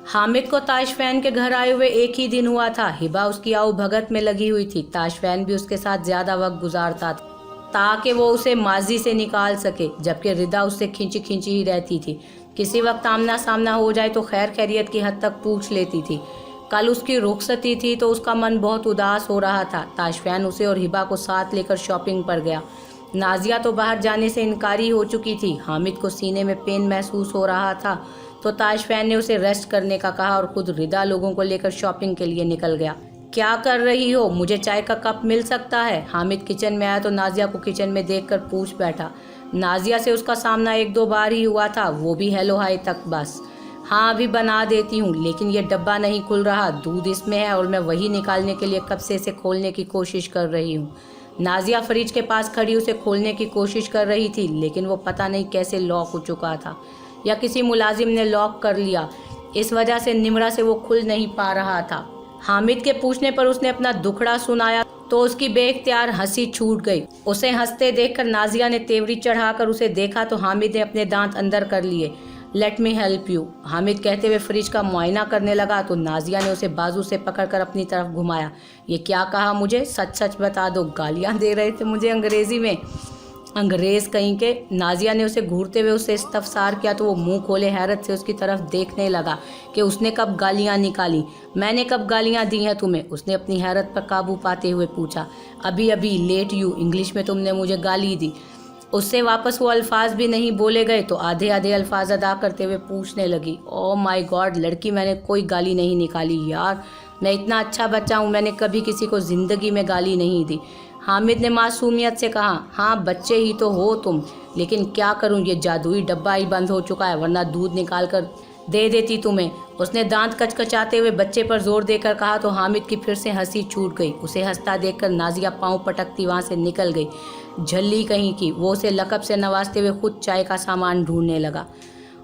हामिद को ताशफैन के घर आए हुए एक ही दिन हुआ था। हिबा उसकी आओ भगत में लगी हुई थी। ताशफैन भी उसके साथ ज्यादा वक्त गुजारता था ताकि वो उसे माजी से निकाल सके, जबकि रिदा उससे खिंची खिंची ही रहती थी। किसी वक्त आमना सामना हो जाए तो खैर खैरियत की हद तक पूछ लेती थी। कल उसकी रुखसती थी तो उसका मन बहुत उदास हो रहा था। ताशफैन उसे और हिबा को साथ लेकर शॉपिंग पर गया। नाजिया तो बाहर जाने से इनकारी हो चुकी थी। हामिद को सीने में पेन महसूस हो रहा था तो ताशफैन ने उसे रेस्ट करने का कहा और खुद रिदा लोगों को लेकर शॉपिंग के लिए निकल गया। क्या कर रही हो? मुझे चाय का कप मिल सकता है? हामिद किचन में आया तो नाजिया को किचन में देखकर पूछ बैठा। नाजिया से उसका सामना एक दो बार ही हुआ था, वो भी हेलो हाय तक बस। हाँ अभी बना देती हूँ, लेकिन ये डब्बा नहीं खुल रहा। दूध इसमें है और मैं वही निकालने के लिए कब से इसे खोलने की कोशिश कर रही हूँ। नाजिया फ्रिज के पास खड़ी उसे खोलने की कोशिश कर रही थी, लेकिन वो पता नहीं कैसे लॉक हो चुका था या किसी मुलाजिम ने लॉक कर लिया। इस वजह से निमरा से वो खुल नहीं पा रहा था। हामिद के पूछने पर उसने अपना दुखड़ा सुनाया तो उसकी बेख्तियार हंसी छूट गई। उसे हंसते देखकर नाजिया ने तेवरी चढ़ाकर उसे देखा तो हामिद ने अपने दांत अंदर कर लिए। Let me help you, Hamid कहते हुए फ्रिज का मुआयना करने लगा तो नाजिया ने उसे बाजू से पकड़कर अपनी तरफ घुमाया। ये क्या कहा? मुझे सच सच बता दो। गालियां दे रहे थे मुझे अंग्रेजी में, अंग्रेज कहीं के। नाजिया ने उसे घूरते हुए उसे इस्तफसार किया तो वो मुंह खोले हैरत से उसकी तरफ देखने लगा कि उसने कब गालियां निकाली। मैंने कब गालियां दी हैं तुम्हें? उसने अपनी हैरत पर काबू पाते हुए पूछा। अभी अभी, लेट यू, इंग्लिश में तुमने मुझे गाली दी। उससे वापस वो अल्फाज भी नहीं बोले गए तो आधे आधे अल्फाज अदा करते हुए पूछने लगी। ओह माय गॉड लड़की, मैंने कोई गाली नहीं निकाली यार, मैं इतना अच्छा बच्चा हूँ, मैंने कभी किसी को ज़िंदगी में गाली नहीं दी। हामिद ने मासूमियत से कहा। हाँ बच्चे ही तो हो तुम, लेकिन क्या करूँ, ये जादुई डब्बा ही बंद हो चुका है, वरना दूध निकाल कर दे देती तुम्हें। उसने दांत कचकचाते हुए बच्चे पर जोर देकर कहा तो हामिद की फिर से हंसी छूट गई। उसे हंसता देखकर नाजिया पाँव पटकती वहाँ से निकल गई। झल्ली कहीं की, वो उसे लकब से नवाजते हुए खुद चाय का सामान ढूंढने लगा।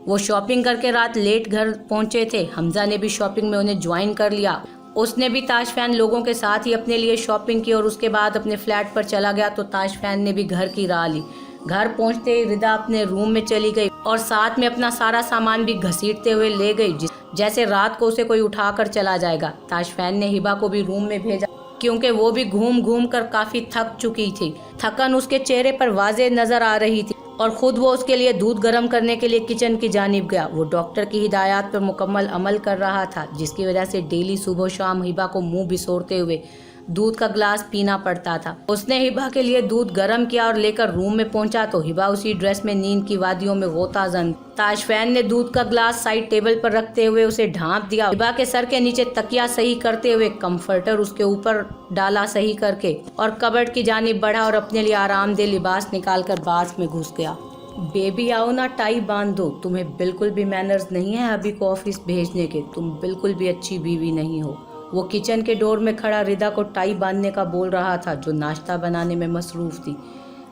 वो शॉपिंग करके रात लेट घर पहुंचे थे। हमजा ने भी शॉपिंग में उन्हें ज्वाइन कर लिया। उसने भी ताशफैन लोगों के साथ ही अपने लिए शॉपिंग की और उसके बाद अपने फ्लैट पर चला गया तो ताशफैन ने भी घर की राह ली। घर पहुंचते ही रिदा अपने रूम में चली गई और साथ में अपना सारा सामान भी घसीटते हुए ले गई, जैसे रात को उसे कोई उठाकर चला जाएगा। ताशफैन ने हिबा को भी रूम में भेजा क्योंकि वो भी घूम घूम कर काफी थक चुकी थी। थकन उसके चेहरे पर वाज़ेह नजर आ रही थी और खुद वो उसके लिए दूध गर्म करने के लिए किचन की जानिब गया। वो डॉक्टर की हिदायत पर मुकम्मल अमल कर रहा था, जिसकी वजह से डेली सुबह शाम हिबा को मुंह बिसोरते हुए दूध का ग्लास पीना पड़ता था। उसने हिबा के लिए दूध गर्म किया और लेकर रूम में पहुंचा तो हिबा उसी ड्रेस में नींद की वादियों में गोताजन। ताशफैन ने दूध का ग्लास साइड टेबल पर रखते हुए उसे ढांप दिया। हिबा के सर के नीचे तकिया सही करते हुए कंफर्टर उसके ऊपर डाला सही करके और कबर्ड की जानिब बढ़ा और अपने लिए आरामदेह लिबास निकालकर बाथ में घुस गया। बेबी आओ ना, टाई बांध दो। तुम्हें बिल्कुल भी मैनर्स नहीं है अभी को ऑफिस भेजने के, तुम बिल्कुल भी अच्छी बीवी नहीं हो। वो किचन के डोर में खड़ा रिदा को टाई बांधने का बोल रहा था, जो नाश्ता बनाने में मसरूफ़ थी।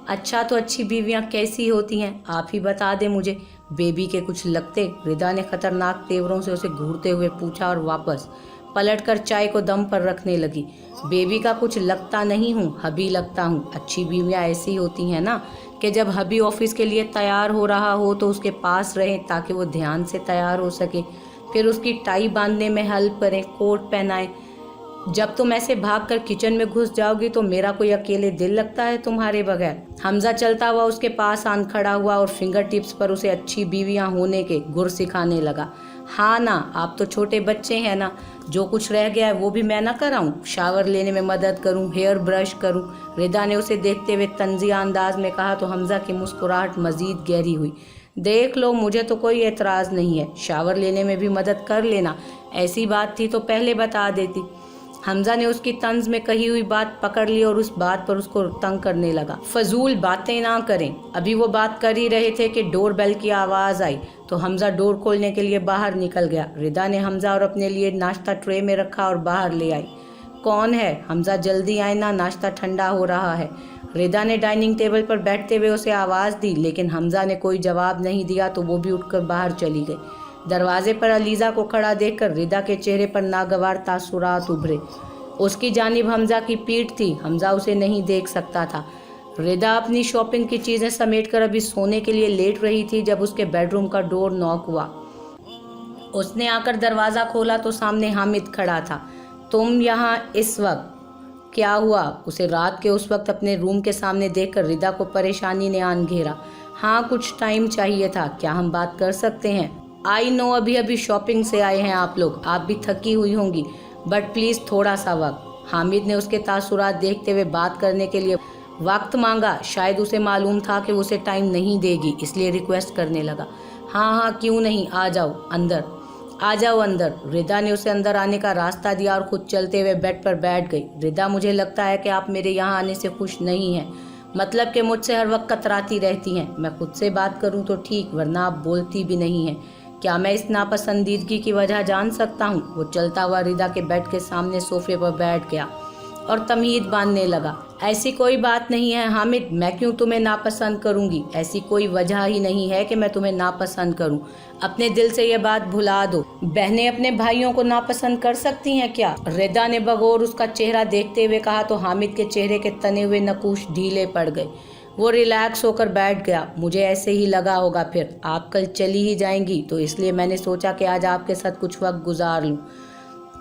अच्छा तो अच्छी बीवियां कैसी होती हैं, आप ही बता दें मुझे। बेबी के कुछ लगते? रिदा ने खतरनाक तेवरों से उसे घूरते हुए पूछा और वापस पलटकर चाय को दम पर रखने लगी। बेबी का कुछ लगता नहीं हूँ, हबी लगता हूँ। अच्छी बीवियाँ ऐसी होती हैं ना कि जब हबी ऑफिस के लिए तैयार हो रहा हो तो उसके पास रहें ताकि वो ध्यान से तैयार हो सके, फिर उसकी टाई बांधने में हेल्प करें, कोट पहनाएं। जब तुम ऐसे भागकर किचन में घुस जाओगी तो मेरा कोई अकेले दिल लगता है तुम्हारे बगैर। हमजा चलता हुआ उसके पास आन खड़ा हुआ और फिंगर टिप्स पर उसे अच्छी बीवियां होने के गुर सिखाने लगा। हाँ ना, आप तो छोटे बच्चे हैं ना, जो कुछ रह गया है वो भी मैं ना कराऊं, शावर लेने में मदद करूं, हेयर ब्रश करूं। रिदा ने उसे देखते हुए तंजिया अंदाज में कहा तो हमजा की मुस्कुराहट मजीद गहरी हुई। देख लो, मुझे तो कोई एतराज़ नहीं है, शावर लेने में भी मदद कर लेना। ऐसी बात थी तो पहले बता देती। हमजा ने उसकी तंज में कही हुई बात पकड़ ली और उस बात पर उसको तंग करने लगा। फजूल बातें ना करें। अभी वो बात कर ही रहे थे कि डोर बेल की आवाज़ आई तो हमजा डोर खोलने के लिए बाहर निकल गया। रिदा ने हमजा और अपने लिए नाश्ता ट्रे में रखा और बाहर ले आई। कौन है? हमजा जल्दी आए ना, नाश्ता ठंडा हो रहा है। रिदा ने डाइनिंग टेबल पर बैठते हुए उसे आवाज़ दी, लेकिन हमजा ने कोई जवाब नहीं दिया तो वो भी उठकर बाहर चली गई। दरवाजे पर अलीज़ा को खड़ा देखकर रिदा के चेहरे पर नागवार तासुरात उभरे। उसकी जानिब हमजा की पीठ थी, हमजा उसे नहीं देख सकता था। रिदा अपनी शॉपिंग की चीज़ें समेटकर अभी सोने के लिए लेट रही थी जब उसके बेडरूम का डोर नॉक हुआ। उसने आकर दरवाज़ा खोला तो सामने हामिद खड़ा था। तुम यहाँ इस वक्त? क्या हुआ? उसे रात के उस वक्त अपने रूम के सामने देखकर रिदा को परेशानी ने आन घेरा। हाँ, कुछ टाइम चाहिए था, क्या हम बात कर सकते हैं? आई नो अभी अभी शॉपिंग से आए हैं आप लोग, आप भी थकी हुई होंगी, बट प्लीज़ थोड़ा सा वक्त। हामिद ने उसके तासुरात देखते हुए बात करने के लिए वक्त मांगा। शायद उसे मालूम था कि उसे टाइम नहीं देगी, इसलिए रिक्वेस्ट करने लगा। हाँ हाँ क्यों नहीं, आ जाओ अंदर, आ जाओ अंदर। रिदा ने उसे अंदर आने का रास्ता दिया और खुद चलते हुए बेड पर बैठ गई। रिदा, मुझे लगता है कि आप मेरे यहाँ आने से खुश नहीं हैं, मतलब कि मुझसे हर वक्त कतराती रहती हैं। मैं खुद से बात करूँ तो ठीक, वरना आप बोलती भी नहीं हैं। क्या मैं इस नापसंदीदगी की वजह जान सकता हूँ? वो चलता हुआ रिदा के बेड के सामने सोफे पर बैठ गया और तमीद बांधने लगा। ऐसी कोई बात नहीं है हामिद, मैं क्यों तुम्हें नापसंद करूंगी? ऐसी कोई वजह ही नहीं है कि मैं तुम्हें नापसंद करूं। अपने दिल से ये बात भुला दो। बहनें अपने भाइयों को नापसंद कर सकती हैं क्या? रिदा ने बगौर उसका चेहरा देखते हुए कहा तो हामिद के चेहरे के तने हुए नकूश ढीले पड़ गए। वो रिलैक्स होकर बैठ गया। मुझे ऐसे ही लगा होगा, फिर आप कल चली ही जाएंगी तो इसलिए मैंने सोचा कि आज आपके साथ कुछ वक्त गुजार लूँ।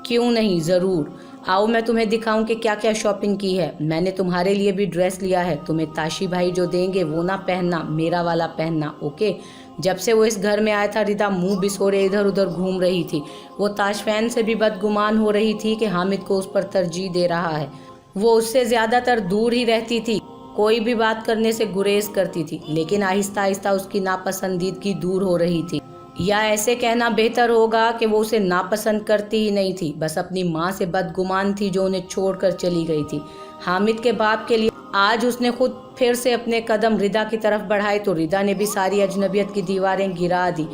क्यों नहीं, ज़रूर। आओ मैं तुम्हें दिखाऊं कि क्या क्या शॉपिंग की है। मैंने तुम्हारे लिए भी ड्रेस लिया है, तुम्हें ताशी भाई जो देंगे वो ना पहनना, मेरा वाला पहनना, ओके? जब से वो इस घर में आया था रिदा मुंह बिसोरे इधर उधर घूम रही थी। वो ताशफैन से भी बदगुमान हो रही थी कि हामिद को उस पर तरजीह दे रहा है। वो उससे ज़्यादातर दूर ही रहती थी, कोई भी बात करने से गुरेज करती थी, लेकिन आहिस्ता आहिस्ता उसकी नापसंदीदगी दूर हो रही थी। या ऐसे कहना बेहतर होगा कि वो उसे नापसंद करती ही नहीं थी, बस अपनी माँ से बदगुमान थी जो उन्हें छोड़कर चली गई थी। हामिद के बाप के लिए आज उसने खुद फिर से अपने कदम रिदा की तरफ बढ़ाए तो रिदा ने भी सारी अजनबियत की दीवारें गिरा दी।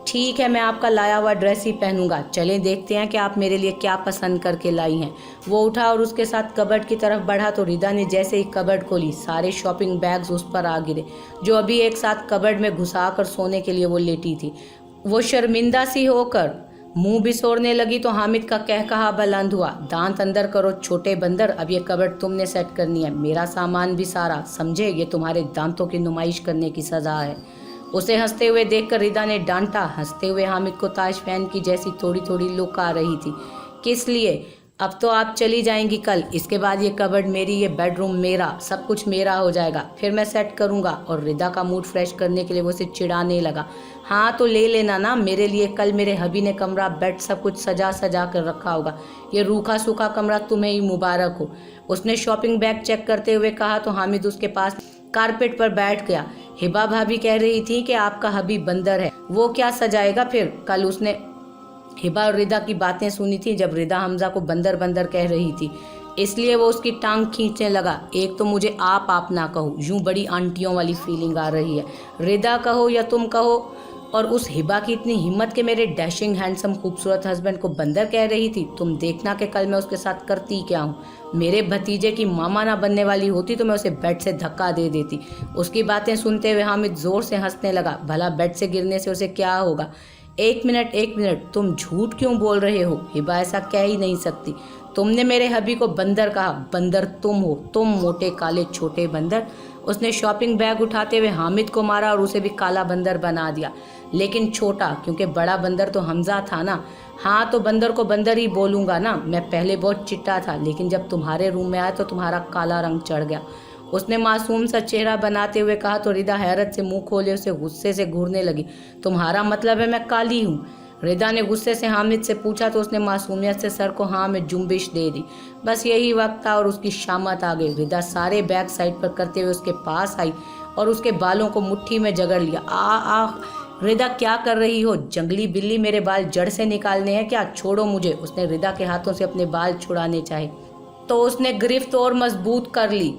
ठीक है, मैं आपका लाया हुआ ड्रेस ही पहनूंगा, चलें देखते हैं कि आप मेरे लिए क्या पसंद करके लाई हैं। वो उठा और उसके साथ कबर्ड की तरफ बढ़ा तो रिदा ने जैसे ही कबर्ड खोली सारे शॉपिंग बैग्स उस पर आ गिरे जो अभी एक साथ कबर्ड में घुसा कर सोने के लिए वो लेटी थी। वो शर्मिंदा सी होकर मुंह बिसोरने लगी तो हामिद का कहकहा बुलंद हुआ। दांत अंदर करो छोटे बंदर, अब ये कबर्ड तुमने सेट करनी है, मेरा सामान भी सारा, समझे? ये तुम्हारे दांतों की नुमाइश करने की सजा है। उसे हंसते हुए देखकर रिदा ने डांटा। हंसते हुए हामिद को ताशफैन की जैसी थोड़ी थोड़ी लुक आ रही थी। किस लिए? अब तो आप चली जाएंगी कल, इसके बाद ये कबर्ड मेरी, ये बेडरूम मेरा, सब कुछ मेरा हो जाएगा, फिर मैं सेट करूंगा। और रिदा का मूड फ्रेश करने के लिए वो उसे चिढ़ाने लगा। हाँ तो ले लेना ना मेरे लिए, कल मेरे हबी ने कमरा बेड सब कुछ सजा सजा कर रखा होगा, ये रूखा सूखा कमरा तुम्हें ही मुबारक हो। उसने शॉपिंग बैग चेक करते हुए कहा तो हामिद उसके पास कारपेट पर बैठ गया। हिबा भाभी कह रही थी कि आपका हबी बंदर है, वो क्या सजाएगा फिर? कल उसने हिबा और रिदा की बातें सुनी थी जब रिदा हमजा को बंदर बंदर कह रही थी, इसलिए वो उसकी टांग खींचने लगा। एक तो मुझे आप ना कहो, यूं बड़ी आंटियों वाली फीलिंग आ रही है, रिदा कहो या तुम कहो। और उस हिबा की इतनी हिम्मत के मेरे डैशिंग हैंडसम खूबसूरत हस्बैंड को बंदर कह रही थी। तुम देखना कि कल मैं उसके साथ करती क्या हूँ। मेरे भतीजे की मामा ना बनने वाली होती तो मैं उसे बेड से धक्का दे देती। उसकी बातें सुनते हुए हामिद जोर से हंसने लगा। भला बेड से गिरने से उसे क्या होगा? एक मिनट, तुम झूठ क्यों बोल रहे हो? हिबा ऐसा कह ही नहीं सकती। तुमने मेरे हबी को बंदर कहा, बंदर तुम हो, तुम मोटे काले छोटे बंदर। उसने शॉपिंग बैग उठाते हुए हामिद को मारा और उसे भी काला बंदर बना दिया, लेकिन छोटा, क्योंकि बड़ा बंदर तो हमजा था ना। हाँ तो बंदर को बंदर ही बोलूँगा ना, मैं पहले बहुत चिट्टा था, लेकिन जब तुम्हारे रूम में आया तो तुम्हारा काला रंग चढ़ गया। उसने मासूम सा चेहरा बनाते हुए कहा तो रिदा हैरत से मुंह खोले उसे गुस्से से घूरने लगी। तुम्हारा मतलब है मैं काली हूँ? रिदा ने गुस्से से हामिद से पूछा तो उसने मासूमियत से सर को हाँ में जुम्बिश दे दी। बस यही वक्त था और उसकी शामत आ गई। रिदा सारे बैग साइड पर करते हुए उसके पास आई और उसके बालों को मुट्ठी में जकड़ लिया। आ रिदा क्या कर रही हो? जंगली बिल्ली, मेरे बाल जड़ से निकालने हैं क्या? छोड़ो मुझे। उसने रिदा के हाथों से अपने बाल छुड़ाने चाहे तो उसने गिरफ्त और मजबूत कर ली।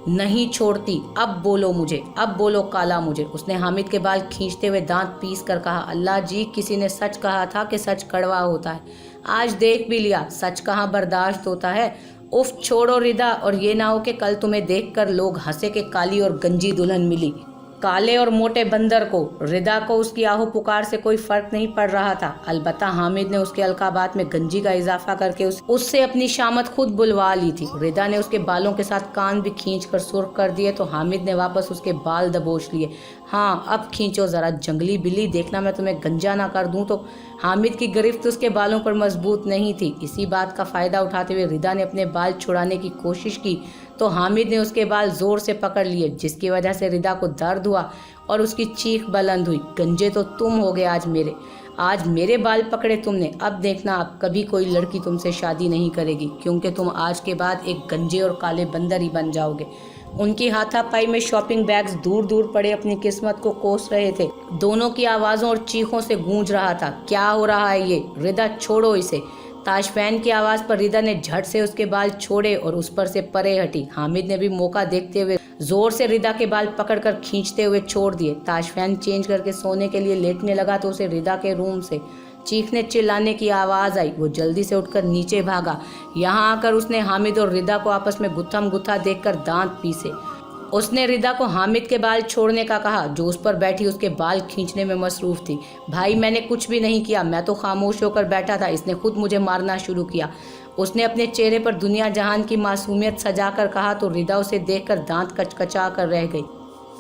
नहीं छोड़ती, अब बोलो मुझे, अब बोलो काला मुझे। उसने हामिद के बाल खींचते हुए दांत पीस कर कहा, अल्लाह जी, किसी ने सच कहा था कि सच कड़वा होता है, आज देख भी लिया, सच कहाँ बर्दाश्त होता है। उफ छोड़ो रिदा, और ये ना हो कि कल तुम्हें देखकर लोग हंसे के काली और गंजी दुल्हन मिली। काले और मोटे बंदर को। रिदा को उसकी आहो पुकार से कोई फर्क नहीं पड़ रहा था। अलबत्ता हामिद ने उसके अलकाबात में गंजी का इजाफा करके उससे अपनी शामत खुद बुलवा ली थी। रिदा ने उसके बालों के साथ कान भी खींचकर सुर्ख कर दिए तो हामिद ने वापस उसके बाल दबोच लिए। हाँ अब खींचो जरा जंगली बिल्ली, देखना मैं तुम्हें गंजा ना कर दूं। तो हामिद की गिरफ्त उसके बालों पर मजबूत नहीं थी। इसी बात का फायदा उठाते हुए रिदा ने अपने बाल छुड़ाने की कोशिश की तो हामिद ने उसके बाल जोर से पकड़ लिए, जिसकी वजह से रिदा को दर्द हुआ और उसकी चीख बुलंद हुई। गंजे तो तुम हो गए आज मेरे बाल पकड़े तुमने। अब देखना अब कभी कोई लड़की तुमसे शादी नहीं करेगी, क्योंकि तुम आज के बाद एक गंजे और काले बंदर ही बन जाओगे। उनकी हाथापाई में शॉपिंग बैग्स दूर दूर पड़े अपनी किस्मत को कोस रहे थे। दोनों की आवाज़ों और चीखों से गूंज रहा था, क्या हो रहा है ये? रिदा छोड़ो इसे। ताशफैन की आवाज़ पर रिदा ने झट से उसके बाल छोड़े और उस पर से परे हटी। हामिद ने भी मौका देखते हुए जोर से रिदा के बाल पकड़कर खींचते हुए छोड़ दिए। ताशफैन चेंज करके सोने के लिए लेटने लगा तो उसे रिदा के रूम से चीखने चिल्लाने की आवाज़ आई। वो जल्दी से उठकर नीचे भागा। यहाँ आकर उसने हामिद और रिदा को आपस में गुत्थम गुत्था देखकर दांत पीसे। उसने रिदा को हामिद के बाल छोड़ने का कहा, जो उस पर बैठी उसके बाल खींचने में मसरूफ थी। भाई मैंने कुछ भी नहीं किया, मैं तो खामोश होकर बैठा था, इसने खुद मुझे मारना शुरू किया। उसने अपने चेहरे पर दुनिया जहान की मासूमियत सजाकर कहा तो रिदा उसे देखकर दांत कचकचा कर रह गई।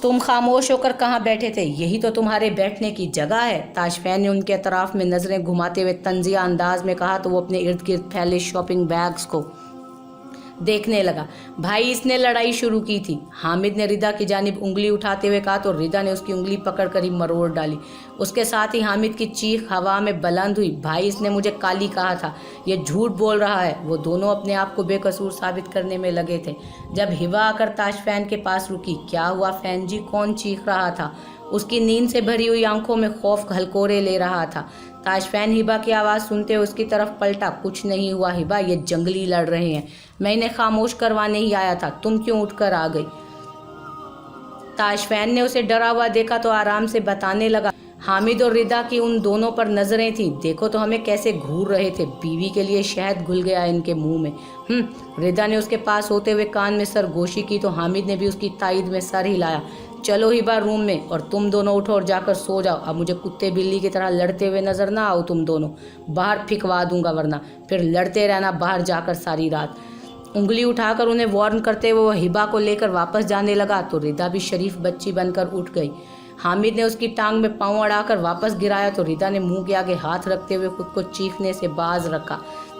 तुम खामोश होकर कहाँ बैठे थे? यही तो तुम्हारे बैठने की जगह है। ताशफैन ने उनके अतराफ में नजरें घुमाते हुए तंजिया अंदाज में कहा तो वो अपने इर्द गिर्द फैले शॉपिंग बैग्स को देखने लगा। भाई इसने लड़ाई शुरू की थी। हामिद ने रिदा की जानिब उंगली उठाते हुए कहा तो रिदा ने उसकी उंगली पकड़कर ही मरोड़ डाली। उसके साथ ही हामिद की चीख हवा में बुलंद हुई, भाई इसने मुझे काली कहा था, ये झूठ बोल रहा है। वो दोनों अपने आप को बेकसूर साबित करने में लगे थे जब हिबा आकर ताशफैन के पास रुकी। क्या हुआ फैन जी? कौन चीख रहा था? उसकी नींद से भरी हुई आंखों में खौफ हलकोरे ले रहा था। ताशफैन हिबा की आवाज़ सुनते हुए उसकी तरफ पलटा। कुछ नहीं हुआ हिबा, ये जंगली लड़ रहे हैं, मैं इन्हें खामोश करवाने ही आया था, तुम क्यों उठकर आ गई? ताशफैन ने उसे डरा हुआ देखा तो आराम से बताने लगा, हामिद और रिदा की उन दोनों पर नजरें थीं, देखो तो हमें कैसे घूर रहे थे, बीवी के लिए शहद घुल गया इनके मुंह में। रिदा ने उसके पास होते हुए कान में सरगोशी की तो हामिद ने भी उसकी तायद में सर हिलाया। चलो हिबा रूम में, और तुम दोनों उठो और जाकर सो जाओ। अब मुझे कुत्ते बिल्ली की तरह लड़ते हुए नजर ना आओ तुम दोनों, बाहर फिकवा दूंगा, वरना फिर लड़ते रहना बाहर जाकर सारी रात। उंगली उठाकर उन्हें वार्न करते हुए वह हिबा को लेकर वापस जाने लगा तो रिदा भी शरीफ बच्ची बनकर उठ गई। हामिद ने उसकी टांग में पांव अड़ाकर वापस गिराया तो रिदा ने मुंह के आगे हाथ रखते हुए खुद को चीखने से बाज रखा।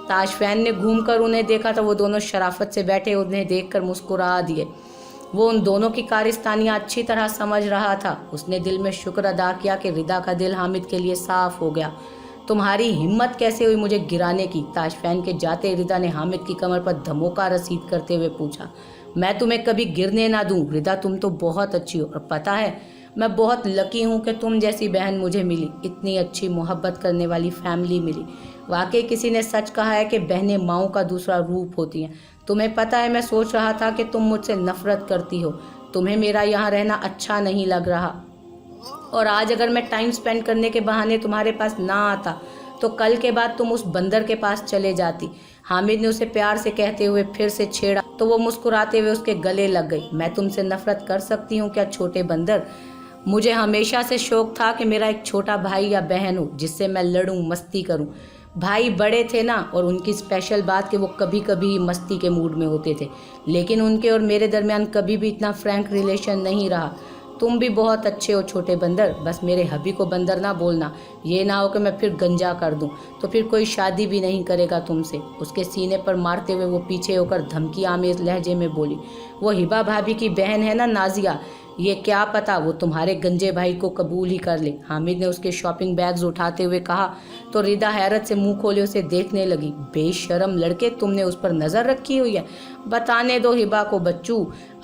ताशफैन ने घूमकर उन्हें देखा तो वो दोनों शराफत से बैठे उन्हें देखकर मुस्कुरा दिए। वो उन दोनों की कारिस्तानियाँ अच्छी तरह समझ रहा था। उसने दिल में शुक्र अदा किया कि रिदा का दिल हामिद के लिए साफ हो गया। तुम्हारी हिम्मत कैसे हुई मुझे गिराने की? ताशफैन के जाते रिदा ने हामिद की कमर पर धमोका रसीद करते हुए पूछा। मैं तुम्हें कभी गिरने ना दूं रिदा, तुम तो बहुत अच्छी हो, और पता है मैं बहुत लकी हूँ कि तुम जैसी बहन मुझे मिली, इतनी अच्छी मोहब्बत करने वाली फैमिली मिली। वाकई किसी ने सच कहा है कि बहनें माओं का दूसरा रूप होती हैं। तुम्हें पता है मैं सोच रहा था कि तुम मुझसे नफरत करती हो, तुम्हें मेरा यहाँ रहना अच्छा नहीं लग रहा, और आज अगर मैं टाइम स्पेंड करने के बहाने तुम्हारे पास ना आता तो कल के बाद तुम उस बंदर के पास चले जाती। हामिद ने उसे प्यार से कहते हुए फिर से छेड़ा तो वो मुस्कुराते हुए उसके गले लग गई। मैं तुमसे नफरत कर सकती हूँ क्या छोटे बंदर? मुझे हमेशा से शौक था कि मेरा एक छोटा भाई या बहन हो जिससे मैं लड़ूं, मस्ती करूं। भाई बड़े थे ना, और उनकी स्पेशल बात कि वो कभी कभी मस्ती के मूड में होते थे, लेकिन उनके और मेरे दरमियान कभी भी इतना फ्रैंक रिलेशन नहीं रहा। तुम भी बहुत अच्छे हो छोटे बंदर, बस मेरे हबी को बंदर ना बोलना, ये ना हो कि मैं फिर गंजा कर दूं, तो फिर कोई शादी भी नहीं करेगा तुमसे। उसके सीने पर मारते हुए वो पीछे होकर धमकी आमेज लहजे में बोली, वो हिबा भाभी की बहन है ना नाजिया, ये क्या पता वो तुम्हारे गंजे भाई को कबूल ही कर ले। हामिद ने उसके शॉपिंग बैग्स उठाते हुए कहा तो रिदा हैरत से मुंह खोले उसे देखने लगी। बेशरम लड़के, तुमने उस पर नज़र रखी हुई है। बताने दो हिबा को बच्चू,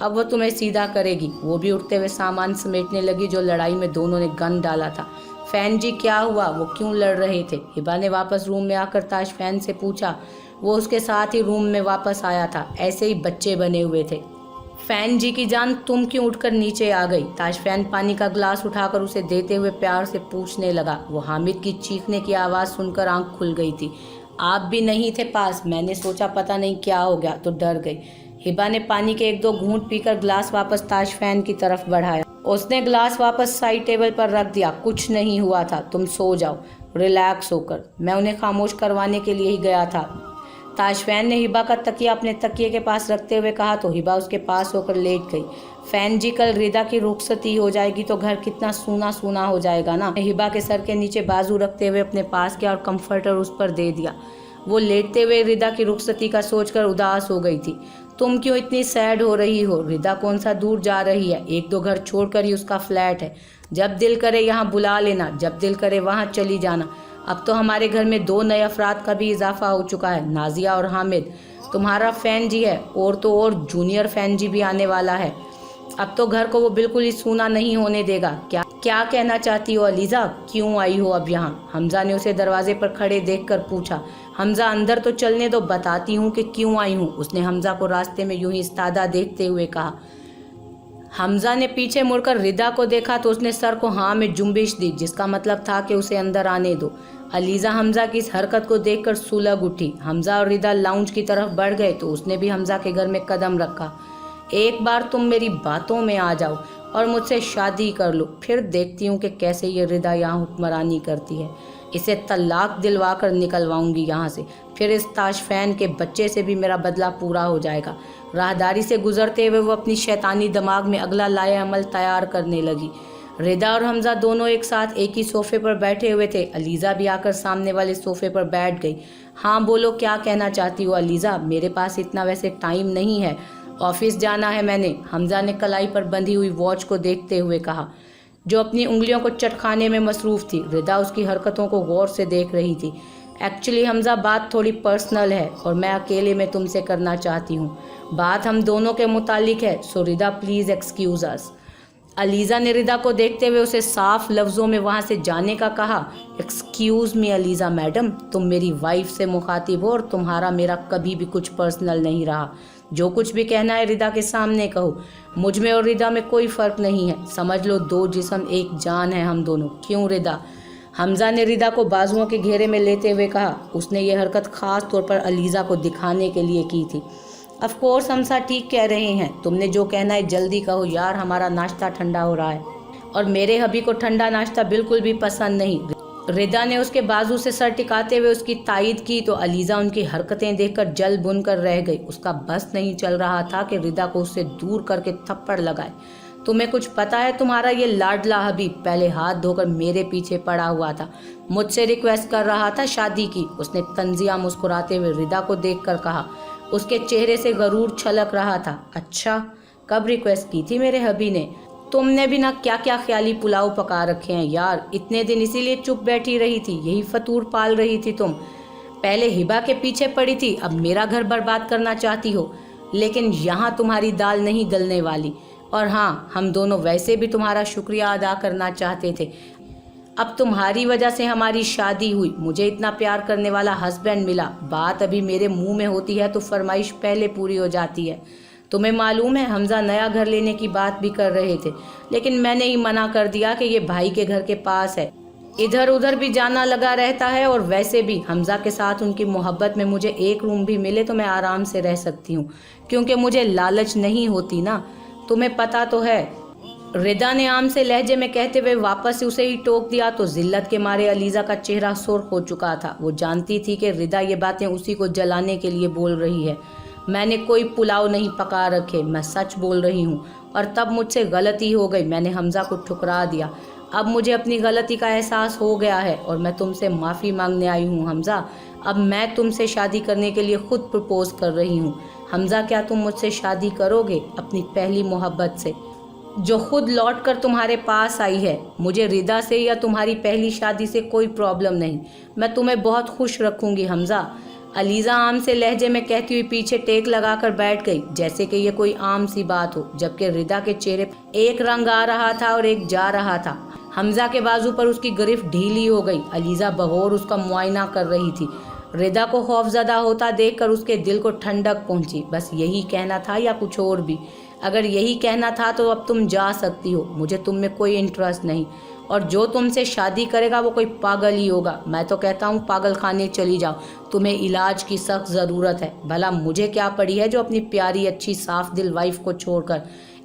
अब वह तुम्हें सीधा करेगी। वो भी उठते हुए सामान समेटने लगी जो लड़ाई में दोनों ने गन डाला था। फैन जी क्या हुआ, वो क्यों लड़ रहे थे? हिबा ने वापस रूम में आकर ताशफैन से पूछा। वो उसके साथ ही रूम में वापस आया था, ऐसे ही बच्चे बने हुए थे। फैन जी की जान, तुम क्यों उठकर नीचे आ गई? ताशफैन पानी का ग्लास उठाकर उसे देते हुए प्यार से पूछने लगा। वो हामिद की चीखने की आवाज़ सुनकर आंख खुल गई थी। आप भी नहीं थे पास, मैंने सोचा पता नहीं क्या हो गया तो डर गई। हिबा ने पानी के एक दो घूंट पीकर ग्लास वापस ताशफैन की तरफ बढ़ाया। उसने ग्लास वापस साइड टेबल पर रख दिया। कुछ नहीं हुआ था, तुम सो जाओ रिलैक्स होकर। मैं उन्हें खामोश करवाने के लिए ही गया था। ताशफैन ने हिबा का तकिया अपने तकिए के पास रखते हुए कहा तो हिबा उसके पास होकर लेट गई। फैन जी, कल रिदा की रुखसती हो जाएगी तो घर कितना सूना सूना हो जाएगा ना। हिबा के सर के नीचे बाजू रखते हुए अपने पास किया और कंफर्टर उस पर दे दिया। वो लेटते हुए रिदा की रुखसती का सोचकर उदास हो गई थी। तुम क्यों इतनी सैड हो रही हो? रिदा कौन सा दूर जा रही है? 1-2 घर छोड़कर ही उसका फ्लैट है। जब दिल करे यहाँ बुला लेना, जब दिल करे वहाँ चली जाना। अब तो हमारे घर में 2 नए अफराद का भी इजाफा हो चुका है, नाजिया और हामिद। तुम्हारा फैन जी है और तो और जूनियर फैन जी भी आने वाला है। अब तो घर को वो बिल्कुल ही सूना नहीं होने देगा। क्या कहना चाहती हो अलीज़ा? क्यों आई हो अब यहाँ? हमजा ने उसे दरवाजे पर खड़े देखकर पूछा। हमजा, अंदर तो चलने दो, बताती हूँ कि क्यों आई हूँ, उसने हमजा को रास्ते में यूं ही इस्तादा देखते हुए कहा। हमजा ने पीछे मुड़कर रिदा को देखा तो उसने सर को हाँ में जुम्बिश दी, जिसका मतलब था कि उसे अंदर आने दो। अलीज़ा हमजा की इस हरकत को देखकर सुलग उठी। हमजा और रिदा लाउंज की तरफ बढ़ गए तो उसने भी हमजा के घर में कदम रखा। एक बार तुम मेरी बातों में आ जाओ और मुझसे शादी कर लो, फिर देखती हूँ कि कैसे ये रिदा यहाँ हुक्मरानी करती है। इसे तलाक दिलवा कर निकलवाऊंगी यहाँ से, फिर इस ताशफैन के बच्चे से भी मेरा बदला पूरा हो जाएगा। राहदारी से गुजरते हुए वो अपनी शैतानी दिमाग में अगला लाए अमल तैयार करने लगी। रिदा और हमजा दोनों एक साथ एक ही सोफे पर बैठे हुए थे। अलीज़ा भी आकर सामने वाले सोफे पर बैठ गई। हाँ बोलो, क्या कहना चाहती हो अलीज़ा? मेरे पास इतना वैसे टाइम नहीं है, ऑफिस जाना है मैंने, हमजा ने कलाई पर बंधी हुई वॉच को देखते हुए कहा, जो अपनी उंगलियों को चटखाने में मसरूफ़ थी। रिदा उसकी हरकतों को गौर से देख रही थी। एक्चुअली हमजा, बात थोड़ी पर्सनल है और मैं अकेले में तुमसे करना चाहती हूँ। बात हम दोनों के मुतालिक है, सो रिदा प्लीज़ एक्सक्यूज़ अस। अलीज़ा ने रिदा को देखते हुए उसे साफ लफ्ज़ों में वहाँ से जाने का कहा। एक्सक्यूज़ मी अलीज़ा मैडम, तुम मेरी वाइफ से मुखातिब हो और तुम्हारा मेरा कभी भी कुछ पर्सनल नहीं रहा। जो कुछ भी कहना है रिदा के सामने कहो। मुझ में और रिदा में कोई फ़र्क नहीं है। समझ लो 2 जिस्म एक जान है हम दोनों। क्यों रिदा? हमजा ने रिदा को बाजुओं के घेरे में लेते हुए कहा। उसने ये हरकत ख़ास तौर पर अलीज़ा को दिखाने के लिए की थी। ऑफ कोर्स हमजा ठीक कह रहे हैं, तुमने जो कहना है जल्दी कहो यार, हमारा नाश्ता ठंडा हो रहा है और मेरे हबी को ठंडा नाश्ता बिल्कुल भी पसंद नहीं। रिदा ने उसके बाजू से सर टिकाते हुए उसकी तायीद की तो अलीज़ा उनकी हरकतें देखकर जल बुन कर रह गई। उसका बस नहीं चल रहा था कि रिदा को उससे दूर करके थप्पड़ लगाए। तुम्हें कुछ पता है? तुम्हारा ये लाडला हबीब पहले हाथ धोकर मेरे पीछे पड़ा हुआ था, मुझसे रिक्वेस्ट कर रहा था शादी की, उसने तंजिया मुस्कुराते हुए रिदा को देखकर कहा। उसके चेहरे से गरूर छलक रहा था। अच्छा, कब रिक्वेस्ट की थी मेरे हबी ने? तुमने भी ना क्या क्या ख्याली पुलाव पका रखे हैं यार। इतने दिन इसीलिए चुप बैठी रही थी, यही फतूर पाल रही थी तुम। पहले हिबा के पीछे पड़ी थी, अब मेरा घर बर्बाद करना चाहती हो। लेकिन यहाँ तुम्हारी दाल नहीं गलने वाली। और हाँ, हम दोनों वैसे भी तुम्हारा शुक्रिया अदा करना चाहते थे। अब तुम्हारी वजह से हमारी शादी हुई, मुझे इतना प्यार करने वाला हस्बैंड मिला। बात अभी मेरे मुंह में होती है तो फरमाइश पहले पूरी हो जाती है। तुम्हें मालूम है हमजा नया घर लेने की बात भी कर रहे थे, लेकिन मैंने ही मना कर दिया कि ये भाई के घर के पास है, इधर उधर भी जाना लगा रहता है। और वैसे भी हमजा के साथ उनकी मोहब्बत में मुझे एक रूम भी मिले तो मैं आराम से रह सकती हूँ, क्योंकि मुझे लालच नहीं होती ना, तुम्हें पता तो है। रिदा ने आम से लहजे में कहते हुए वापस उसे ही टोक दिया तो जिल्लत के मारे अलीज़ा का चेहरा सुर्ख हो चुका था। वो जानती थी कि रिदा ये बातें उसी को जलाने के लिए बोल रही है। मैंने कोई पुलाव नहीं पका रखे, मैं सच बोल रही हूँ, और तब मुझसे गलती हो गई, मैंने हमजा को ठुकरा दिया। अब मुझे अपनी गलती का एहसास हो गया है और मैं तुमसे माफ़ी मांगने आई हूँ हमजा। अब मैं तुमसे शादी करने के लिए खुद प्रपोज कर रही हूँ। हमजा, क्या तुम मुझसे शादी करोगे अपनी पहली मोहब्बत से, जो खुद लौट कर तुम्हारे पास आई है? मुझे रिदा से या तुम्हारी पहली शादी से कोई प्रॉब्लम नहीं, मैं तुम्हें बहुत खुश रखूँगी हमजा। अलीज़ा आम से लहजे में कहती हुई पीछे टेक लगाकर बैठ गई, जैसे कि ये कोई आम सी बात हो, जबकि रिदा के चेहरे एक रंग आ रहा था और एक जा रहा था। हमजा के बाजू पर उसकी गिरफ्त ढीली हो गई। अलीज़ा बगौर उसका मुआयना कर रही थी। रिदा को खौफजदा होता देखकर उसके दिल को ठंडक पहुंची। बस यही कहना था या कुछ और भी? अगर यही कहना था तो अब तुम जा सकती हो, मुझे तुम में कोई इंटरेस्ट नहीं, और जो तुमसे शादी करेगा वो कोई पागल ही होगा। मैं तो कहता हूँ पागल खाने चली जाओ, तुम्हें इलाज की सख्त ज़रूरत है। भला मुझे क्या पड़ी है जो अपनी प्यारी अच्छी साफ दिल वाइफ को छोड़कर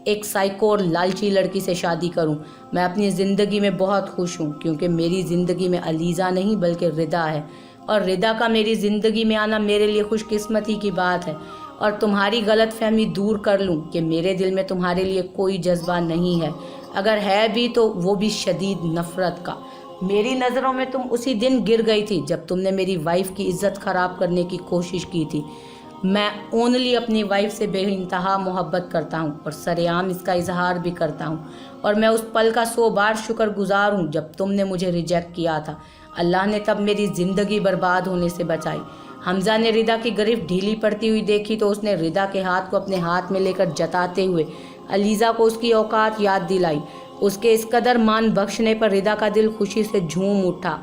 एक साइको और लालची लड़की से शादी करूं। मैं अपनी ज़िंदगी में बहुत खुश हूं क्योंकि मेरी ज़िंदगी में अलीज़ा नहीं बल्कि रिदा है, और रिदा का मेरी ज़िंदगी में आना मेरे लिए खुशकिस्मती की बात है। और तुम्हारी गलतफहमी दूर कर लूं कि मेरे दिल में तुम्हारे लिए कोई जज्बा नहीं है, अगर है भी तो वो भी शदीद नफ़रत का। मेरी नज़रों में तुम उसी दिन गिर गई थी जब तुमने मेरी वाइफ की इज्जत ख़राब करने की कोशिश की थी। मैं ओनली अपनी वाइफ से बेइंतहा मोहब्बत करता हूँ और सरेआम इसका इजहार भी करता हूँ, और मैं उस पल का 100 बार शुक्रगुजार हूँ जब तुमने मुझे रिजेक्ट किया था। अल्लाह ने तब मेरी ज़िंदगी बर्बाद होने से बचाई। हमजा ने रिदा की गिरफ्त ढीली पड़ती हुई देखी तो उसने रिदा के हाथ को अपने हाथ में लेकर जताते हुए अलीज़ा को उसकी औकात याद दिलाई। उसके इस कदर मान बख्शने पर रिदा का दिल खुशी से झूम उठा।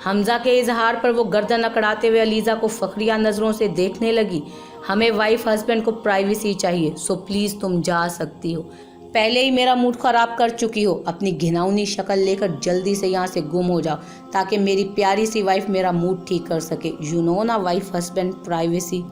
हमजा के इजहार पर वो गर्दन अकड़ाते हुए अलीज़ा को फखरिया नज़रों से देखने लगी। हमें वाइफ हस्बैंड को प्राइवेसी चाहिए, सो प्लीज़ तुम जा सकती हो। पहले ही मेरा मूड ख़राब कर चुकी हो, अपनी घिनौनी शक्ल लेकर जल्दी से यहाँ से गुम हो जाओ ताकि मेरी प्यारी सी वाइफ मेरा मूड ठीक कर सके। यू नो ना, वाइफ हस्बैंड प्राइवेसी।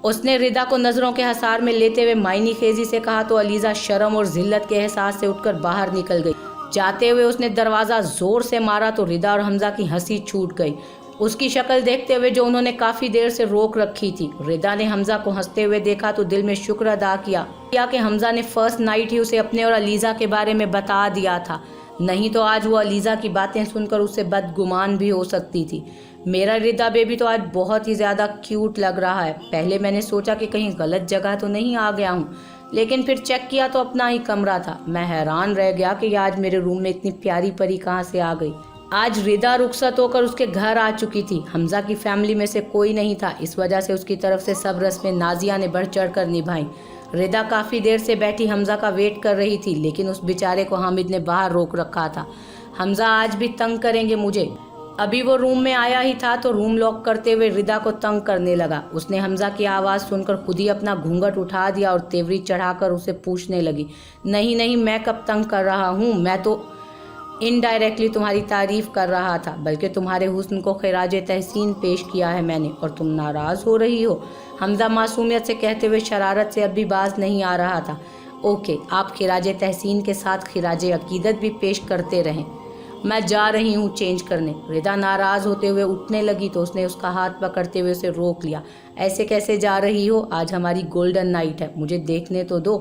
उसने रिदा को नज़रों के हसार में लेते हुए मायनी खेजी से कहा तो अलीज़ा शर्म और जिल्लत के एहसास से उठकर बाहर निकल गई। जाते हुए उसने दरवाज़ा ज़ोर से मारा तो रिदा और हमजा की हंसी छूट गई, उसकी शक्ल देखते हुए जो उन्होंने काफ़ी देर से रोक रखी थी। रिदा ने हमजा को हंसते हुए देखा तो दिल में शुक्र अदा किया कि हमजा ने फर्स्ट नाइट ही उसे अपने और अलीज़ा के बारे में बता दिया था, नहीं तो आज वो अलीज़ा की बातें सुनकर उससे बदगुमान भी हो सकती थी। मेरा रिदा बेबी तो आज बहुत ही ज़्यादा क्यूट लग रहा है। पहले मैंने सोचा कि कहीं गलत जगह तो नहीं आ गया हूँ, लेकिन फिर चेक किया तो अपना ही कमरा था। मैं हैरान रह गया कि आज मेरे रूम में इतनी प्यारी परी कहाँ से आ गई। आज रिदा रुखसत होकर उसके घर आ चुकी थी। हमजा की फैमिली में से कोई नहीं था, इस वजह से उसकी तरफ से सब रस्में नाजिया ने बढ़ चढ़ कर निभाई। रिदा काफ़ी देर से बैठी हमजा का वेट कर रही थी, लेकिन उस बेचारे को हामिद ने बाहर रोक रखा था। हमजा आज भी तंग करेंगे मुझे। अभी वो रूम में आया ही था तो रूम लॉक करते हुए रिदा को तंग करने लगा। उसने हमजा की आवाज़ सुनकर खुद ही अपना घूंघट उठा दिया और तेवरी चढ़ाकर उसे पूछने लगी, नहीं नहीं, मैं कब तंग कर रहा हूँ, मैं तो इनडायरेक्टली तुम्हारी तारीफ़ कर रहा था, बल्कि तुम्हारे हुस्न को खिराज तहसीन पेश किया है मैंने, और तुम नाराज़ हो रही हो। हमजा मासूमियत से कहते हुए शरारत से अब भी बाज नहीं आ रहा था। ओके, आप खिराज तहसीन के साथ खिराज अकीदत भी पेश करते रहें, मैं जा रही हूँ चेंज करने। रिदा नाराज़ होते हुए उठने लगी तो उसने उसका हाथ पकड़ते हुए उसे रोक लिया। ऐसे कैसे जा रही हो, आज हमारी गोल्डन नाइट है, मुझे देखने तो दो।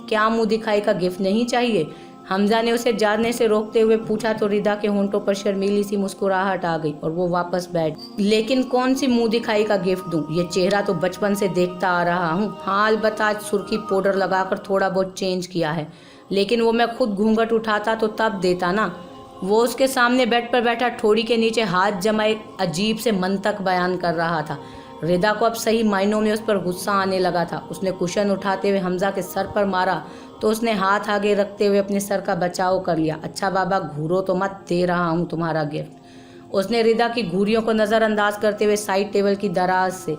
क्या मुंह दिखाई का गिफ्ट नहीं चाहिए? हमजा ने उसे जाने से रोकते हुए पूछा तो रिदा के होंठों पर शर्मीली सी मुस्कुराहट आ गई और वो वापस बैठ। लेकिन कौन सी मुंह दिखाई का गिफ्ट दूं? ये चेहरा तो बचपन से देखता आ रहा हूँ। हाँ, अलबत्ता आज सुर्खी पाउडर लगाकर थोड़ा बहुत चेंज किया है, लेकिन वो मैं खुद घूंघट उठाता तो तब देता ना। वो उसके सामने बेड पर बैठा ठोड़ी के नीचे हाथ जमाए अजीब से मंतक बयान कर रहा था। रिदा को अब सही मायनों में उस पर गुस्सा आने लगा था। उसने कुशन उठाते हुए हमजा के सर पर मारा तो उसने हाथ आगे रखते हुए अपने सर का बचाव कर लिया। अच्छा बाबा, घूरो तो मत, दे रहा हूँ तुम्हारा गिफ्ट। उसने रिदा की घूरियों को नज़रअंदाज करते हुए साइड टेबल की दराज से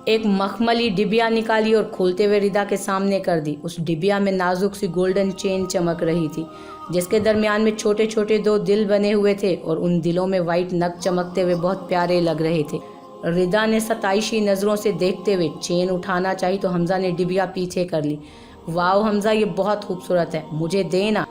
एक मखमली डिबिया निकाली और खोलते हुए रिदा के सामने कर दी। उस डिबिया में नाजुक सी गोल्डन चेन चमक रही थी, जिसके दरमियान में छोटे छोटे 2 दिल बने हुए थे और उन दिलों में वाइट नग चमकते हुए बहुत प्यारे लग रहे थे। रिदा ने सताइशी नज़रों से देखते हुए चेन उठाना चाही तो हमजा ने डिबिया पीछे कर ली। वाओ हमजा, ये बहुत खूबसूरत है, मुझे देना।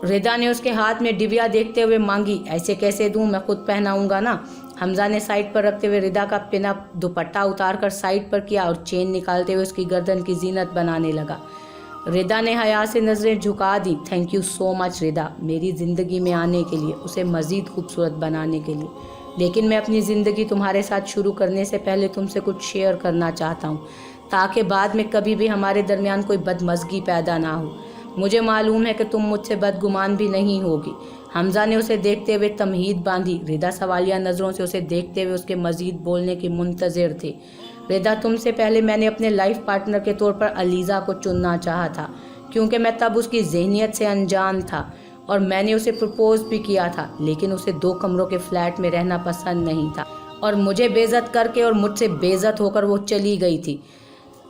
रिदा ने उसके हाथ में डिबिया देखते हुए मांगी। ऐसे कैसे दूं, मैं खुद पहनाऊंगा ना। हमजा ने साइड पर रखते हुए रिदा का पिनअप दुपट्टा उतारकर साइड पर किया और चेन निकालते हुए उसकी गर्दन की जीनत बनाने लगा। रिदा ने हया से नज़रें झुका दी। थैंक यू सो मच रिदा, मेरी ज़िंदगी में आने के लिए, उसे मज़ीद खूबसूरत बनाने के लिए। लेकिन मैं अपनी ज़िंदगी तुम्हारे साथ शुरू करने से पहले तुमसे कुछ शेयर करना चाहता हूँ, ताकि बाद में कभी भी हमारे दरमियान कोई बदमज़गी पैदा ना हो। मुझे मालूम है कि तुम मुझसे बदगुमान भी नहीं होगी। हमजा ने उसे देखते हुए तमहीद बांधी। रिदा सवालिया नज़रों से उसे देखते हुए उसके मज़ीद बोलने की मुंतज़िर थी। रिदा, तुमसे पहले मैंने अपने लाइफ पार्टनर के तौर पर अलीज़ा को चुनना चाहा था, क्योंकि मैं तब उसकी जहनीत से अनजान था और मैंने उसे प्रपोज़ भी किया था, लेकिन उसे 2 कमरों के फ्लैट में रहना पसंद नहीं था और मुझे बेइज्जत करके और मुझसे बेइज्जत होकर वो चली गई थी।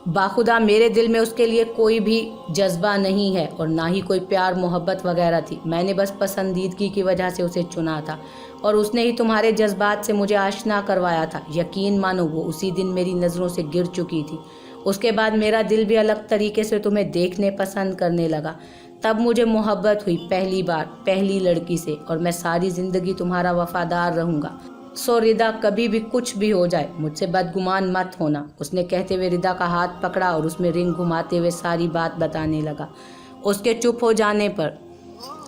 बाखुदा मेरे दिल में उसके लिए कोई भी जज्बा नहीं है और ना ही कोई प्यार मोहब्बत वगैरह थी। मैंने बस पसंदीदगी की वजह से उसे चुना था और उसने ही तुम्हारे जज्बात से मुझे आशना करवाया था। यकीन मानो वो उसी दिन मेरी नज़रों से गिर चुकी थी। उसके बाद मेरा दिल भी अलग तरीके से तुम्हें देखने पसंद करने लगा। तब मुझे मोहब्बत हुई पहली बार, पहली लड़की से, और मैं सारी ज़िंदगी तुम्हारा वफादार रहूँगा। सो रिदा, कभी भी कुछ भी हो जाए मुझसे बदगुमान मत होना। उसने कहते हुए रिदा का हाथ पकड़ा और उसमें रिंग घुमाते हुए सारी बात बताने लगा। उसके चुप हो जाने पर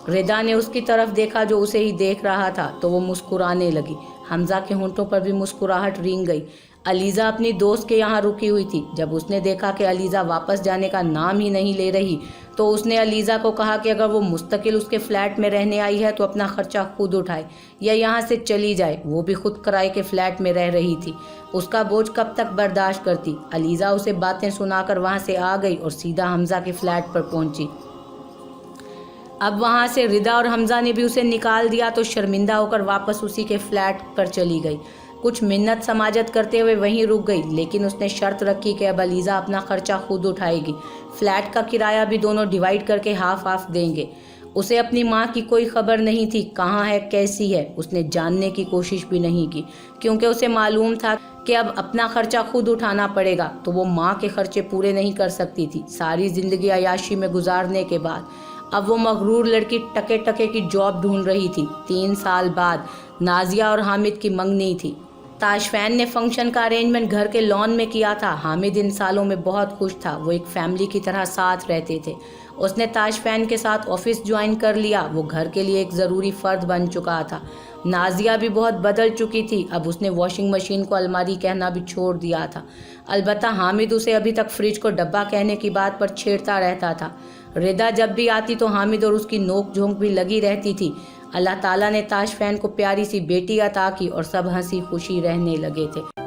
रिदा ने उसकी तरफ देखा जो उसे ही देख रहा था, तो वो मुस्कुराने लगी। हमजा के होंठों पर भी मुस्कुराहट रेंग गई। अलीज़ा अपनी दोस्त के यहाँ रुकी हुई थी। जब उसने देखा कि अलीज़ा वापस जाने का नाम ही नहीं ले रही, तो उसने अलीज़ा को कहा कि अगर वो मुस्तकिल उसके फ्लैट में रहने आई है तो अपना खर्चा खुद उठाए या यहाँ से चली जाए। वो भी खुद किराए के फ्लैट में रह रही थी, उसका बोझ कब तक बर्दाश्त करती। अलीज़ा उसे बातें सुनाकर वहाँ से आ गई और सीधा हमजा के फ्लैट पर पहुँची। अब वहाँ से रिदा और हमजा ने भी उसे निकाल दिया तो शर्मिंदा होकर वापस उसी के फ्लैट पर चली गई। कुछ मिन्नत समाजत करते हुए वहीं रुक गई, लेकिन उसने शर्त रखी कि अब अलीज़ा अपना खर्चा खुद उठाएगी। फ्लैट का किराया भी दोनों डिवाइड करके हाफ हाफ देंगे। उसे अपनी माँ की कोई खबर नहीं थी, कहाँ है, कैसी है। उसने जानने की कोशिश भी नहीं की, क्योंकि उसे मालूम था कि अब अपना खर्चा खुद उठाना पड़ेगा, तो वो माँ के खर्चे पूरे नहीं कर सकती थी। सारी ज़िंदगी अयाशी में गुजारने के बाद अब वो मगरूर लड़की टके टके की जॉब ढूंढ रही थी। 3 साल बाद नाजिया और हामिद की मंगनी थी। ताशफैन ने फंक्शन का अरेंजमेंट घर के लॉन में किया था। हामिद इन सालों में बहुत खुश था, वो एक फैमिली की तरह साथ रहते थे। उसने ताशफैन के साथ ऑफिस ज्वाइन कर लिया, वो घर के लिए एक ज़रूरी फ़र्द बन चुका था। नाजिया भी बहुत बदल चुकी थी, अब उसने वॉशिंग मशीन को अलमारी कहना भी छोड़ दिया था। अलबत्ता हामिद उसे अभी तक फ्रिज को डब्बा कहने की बात पर छेड़ता रहता था। रिदा जब भी आती तो हामिद और उसकी नोक झोंक भी लगी रहती थी। अल्लाह ताला ने ताशफैन को प्यारी सी बेटी अता की और सब हंसी खुशी रहने लगे थे।